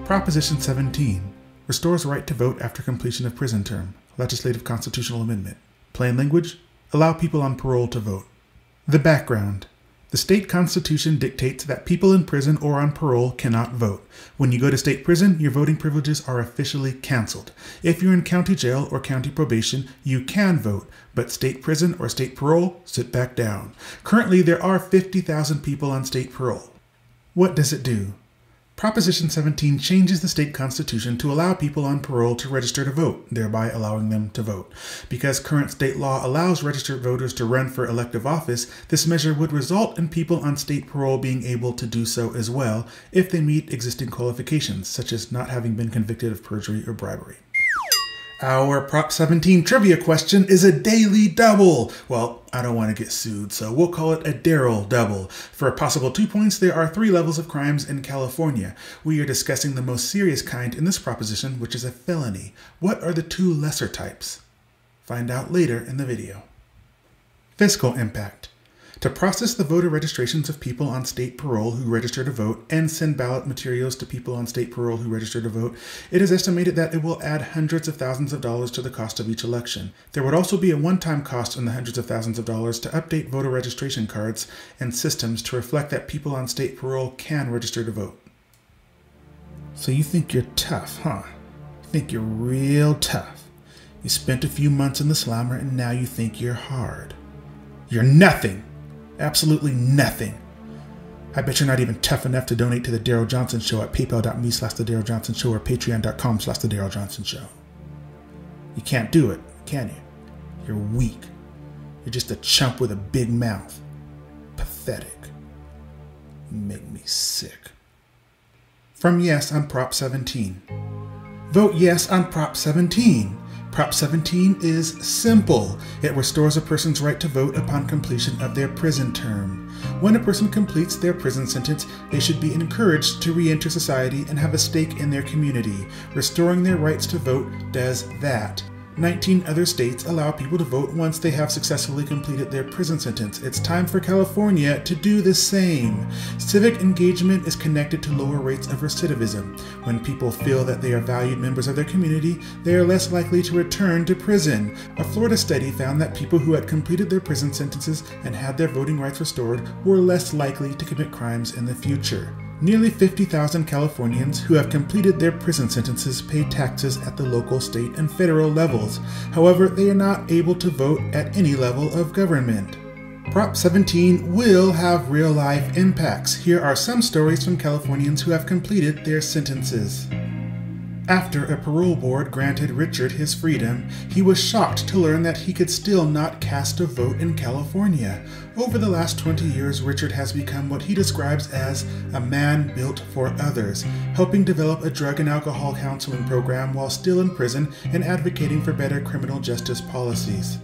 Proposition 17 restores right to vote after completion of prison term. Legislative constitutional amendment. Plain language, allow people on parole to vote. The background. The state constitution dictates that people in prison or on parole cannot vote. When you go to state prison, your voting privileges are officially canceled. If you're in county jail or county probation, you can vote, but state prison or state parole, sit back down. Currently, there are 50,000 people on state parole. What does it do? Proposition 17 changes the state constitution to allow people on parole to register to vote, thereby allowing them to vote. Because current state law allows registered voters to run for elective office, this measure would result in people on state parole being able to do so as well if they meet existing qualifications, such as not having been convicted of perjury or bribery. Our Prop 17 trivia question is a daily double. Well, I don't want to get sued, so we'll call it a Darryl double. For a possible 2 points, there are 3 levels of crimes in California. We are discussing the most serious kind in this proposition, which is a felony. What are the 2 lesser types? Find out later in the video. Fiscal impact. To process the voter registrations of people on state parole who register to vote and send ballot materials to people on state parole who register to vote, it is estimated that it will add hundreds of thousands of dollars to the cost of each election. There would also be a one-time cost in the hundreds of thousands of dollars to update voter registration cards and systems to reflect that people on state parole can register to vote. So you think you're tough, huh? You think you're real tough. You spent a few months in the slammer and now you think you're hard. You're nothing. Absolutely nothing. I bet you're not even tough enough to donate to the Darryl Johnson Show at paypal.me/The Darryl Johnson Show or patreon.com/The Darryl Johnson Show. You can't do it, can you? You're weak. You're just a chump with a big mouth. Pathetic. You make me sick. From Yes on Prop 17. Vote yes on Prop 17. Prop 17 is simple. It restores a person's right to vote upon completion of their prison term. When a person completes their prison sentence, they should be encouraged to re-enter society and have a stake in their community. Restoring their rights to vote does that. 19 other states allow people to vote once they have successfully completed their prison sentence. It's time for California to do the same. Civic engagement is connected to lower rates of recidivism. When people feel that they are valued members of their community, they are less likely to return to prison. A Florida study found that people who had completed their prison sentences and had their voting rights restored were less likely to commit crimes in the future. Nearly 50,000 Californians who have completed their prison sentences pay taxes at the local, state, and federal levels. However, they are not able to vote at any level of government. Prop 17 will have real-life impacts. Here are some stories from Californians who have completed their sentences. After a parole board granted Richard his freedom, he was shocked to learn that he could still not cast a vote in California. Over the last 20 years, Richard has become what he describes as a man built for others, helping develop a drug and alcohol counseling program while still in prison and advocating for better criminal justice policies.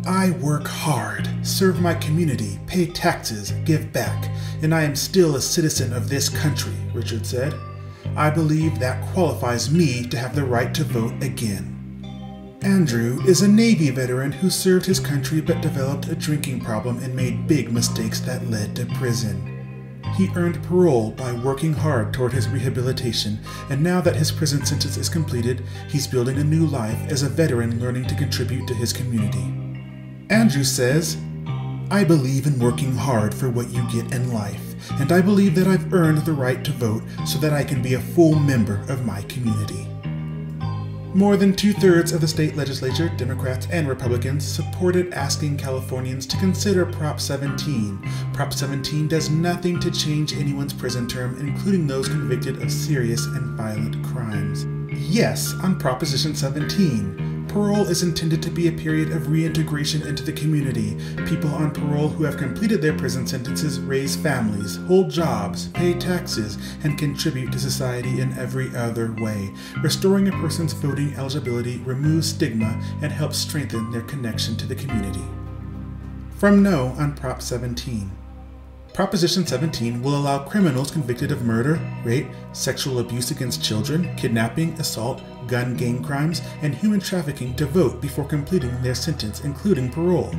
I work hard, serve my community, pay taxes, give back, and I am still a citizen of this country, Richard said. I believe that qualifies me to have the right to vote again. Andrew is a Navy veteran who served his country but developed a drinking problem and made big mistakes that led to prison. He earned parole by working hard toward his rehabilitation, and now that his prison sentence is completed, he's building a new life as a veteran learning to contribute to his community. Andrew says, I believe in working hard for what you get in life, and I believe that I've earned the right to vote so that I can be a full member of my community. More than 2/3 of the state legislature, Democrats and Republicans, supported asking Californians to consider Prop 17. Prop 17 does nothing to change anyone's prison term, including those convicted of serious and violent crimes. Yes on Proposition 17. Parole is intended to be a period of reintegration into the community. People on parole who have completed their prison sentences raise families, hold jobs, pay taxes, and contribute to society in every other way. Restoring a person's voting eligibility removes stigma and helps strengthen their connection to the community. From No on Prop 17. Proposition 17 will allow criminals convicted of murder, rape, sexual abuse against children, kidnapping, assault, gun gang crimes, and human trafficking to vote before completing their sentence, including parole.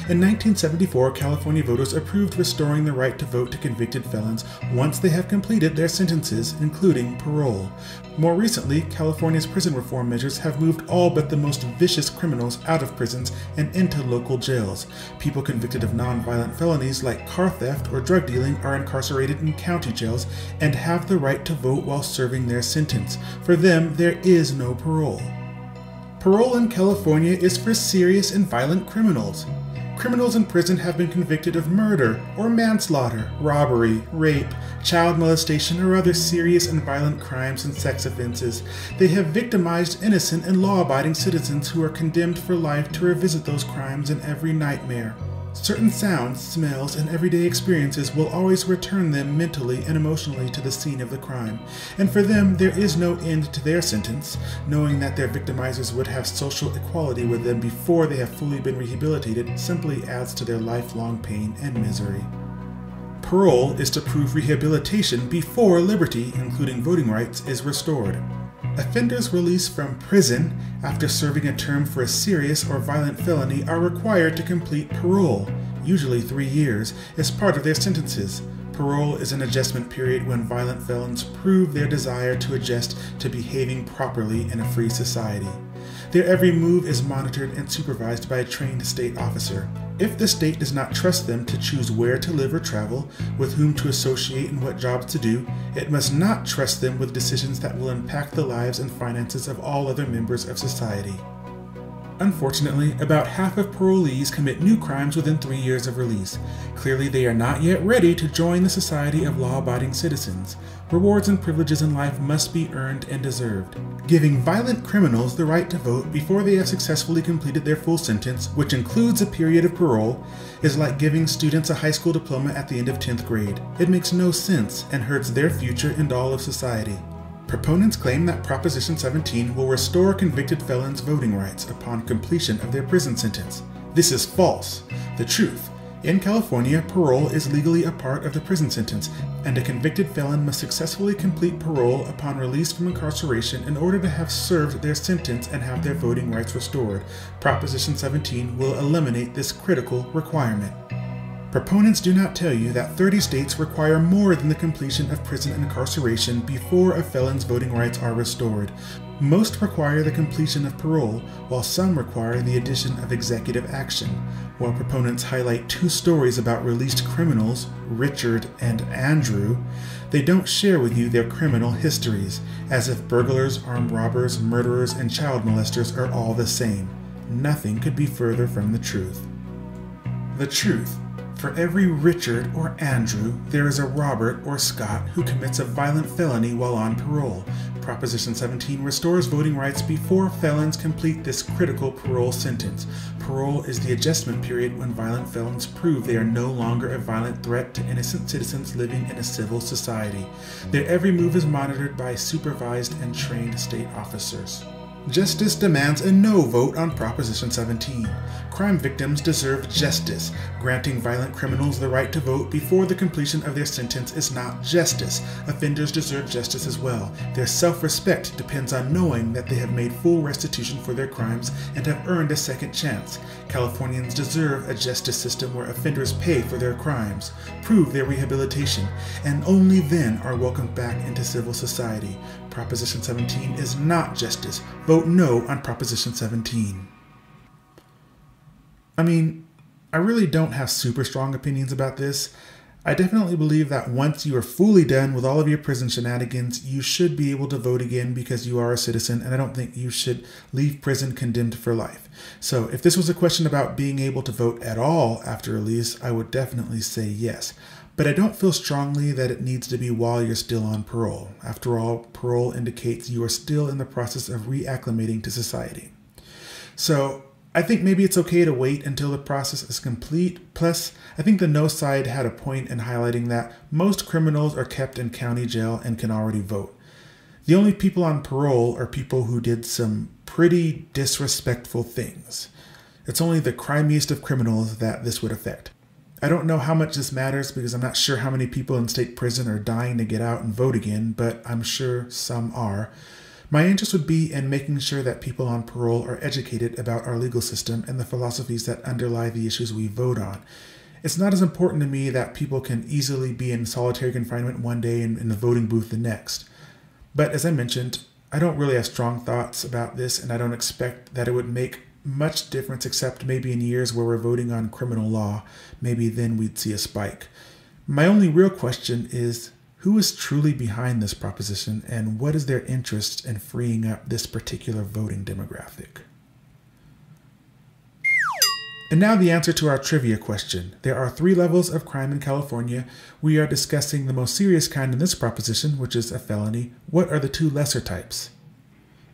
In 1974, California voters approved restoring the right to vote to convicted felons once they have completed their sentences, including parole. More recently, California's prison reform measures have moved all but the most vicious criminals out of prisons and into local jails. People convicted of non-violent felonies like car theft or drug dealing are incarcerated in county jails and have the right to vote while serving their sentence. For them, there is no parole. Parole in California is for serious and violent criminals. Criminals in prison have been convicted of murder or manslaughter, robbery, rape, child molestation, or other serious and violent crimes and sex offenses. They have victimized innocent and law-abiding citizens who are condemned for life to revisit those crimes in every nightmare. Certain sounds, smells, and everyday experiences will always return them mentally and emotionally to the scene of the crime. And for them, there is no end to their sentence. Knowing that their victimizers would have social equality with them before they have fully been rehabilitated simply adds to their lifelong pain and misery. Parole is to prove rehabilitation before liberty, including voting rights, is restored. Offenders released from prison after serving a term for a serious or violent felony are required to complete parole, usually 3 years, as part of their sentences. Parole is an adjustment period when violent felons prove their desire to adjust to behaving properly in a free society. Their every move is monitored and supervised by a trained state officer. If the state does not trust them to choose where to live or travel, with whom to associate and what jobs to do, it must not trust them with decisions that will impact the lives and finances of all other members of society. Unfortunately, about half of parolees commit new crimes within 3 years of release. Clearly, they are not yet ready to join the society of law-abiding citizens. Rewards and privileges in life must be earned and deserved. Giving violent criminals the right to vote before they have successfully completed their full sentence, which includes a period of parole, is like giving students a high school diploma at the end of 10th grade. It makes no sense and hurts their future and all of society. Proponents claim that Proposition 17 will restore convicted felons' voting rights upon completion of their prison sentence. This is false. The truth: in California, parole is legally a part of the prison sentence, and a convicted felon must successfully complete parole upon release from incarceration in order to have served their sentence and have their voting rights restored. Proposition 17 will eliminate this critical requirement. Proponents do not tell you that 30 states require more than the completion of prison and incarceration before a felon's voting rights are restored. Most require the completion of parole, while some require the addition of executive action. While proponents highlight 2 stories about released criminals, Richard and Andrew, they don't share with you their criminal histories, as if burglars, armed robbers, murderers, and child molesters are all the same. Nothing could be further from the truth. The truth: for every Richard or Andrew, there is a Robert or Scott who commits a violent felony while on parole. Proposition 17 restores voting rights before felons complete this critical parole sentence. Parole is the adjustment period when violent felons prove they are no longer a violent threat to innocent citizens living in a civil society. Their every move is monitored by supervised and trained state officers. Justice demands a no vote on Proposition 17. Crime victims deserve justice. Granting violent criminals the right to vote before the completion of their sentence is not justice. Offenders deserve justice as well. Their self-respect depends on knowing that they have made full restitution for their crimes and have earned a second chance. Californians deserve a justice system where offenders pay for their crimes, prove their rehabilitation, and only then are welcomed back into civil society. Proposition 17 is not justice. Vote no on Proposition 17. I really don't have super strong opinions about this. I definitely believe that once you are fully done with all of your prison shenanigans, you should be able to vote again because you are a citizen, and I don't think you should leave prison condemned for life. So if this was a question about being able to vote at all after release, I would definitely say yes. But I don't feel strongly that it needs to be while you're still on parole. After all, parole indicates you are still in the process of reacclimating to society. So I think maybe it's okay to wait until the process is complete. Plus, I think the no side had a point in highlighting that most criminals are kept in county jail and can already vote. The only people on parole are people who did some pretty disrespectful things. It's only the crimiest of criminals that this would affect. I don't know how much this matters because I'm not sure how many people in state prison are dying to get out and vote again, but I'm sure some are. My interest would be in making sure that people on parole are educated about our legal system and the philosophies that underlie the issues we vote on. It's not as important to me that people can easily be in solitary confinement one day and in the voting booth the next. But as I mentioned, I don't really have strong thoughts about this, and I don't expect that it would make much difference except maybe in years where we're voting on criminal law. Maybe then we'd see a spike. My only real question is, who is truly behind this proposition, and what is their interest in freeing up this particular voting demographic? And now the answer to our trivia question. There are 3 levels of crime in California. We are discussing the most serious kind in this proposition, which is a felony. What are the 2 lesser types?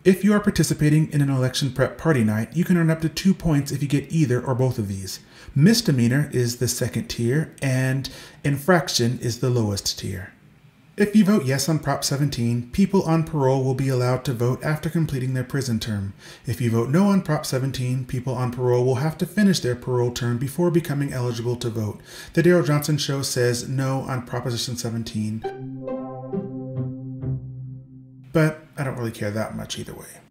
If you are participating in an election prep party night, you can earn up to 2 points if you get either or both of these. Misdemeanor is the second tier, and infraction is the lowest tier. If you vote yes on Prop 17, people on parole will be allowed to vote after completing their prison term. If you vote no on Prop 17, people on parole will have to finish their parole term before becoming eligible to vote. The Darryl Johnson Show says no on Proposition 17. But I don't really care that much either way.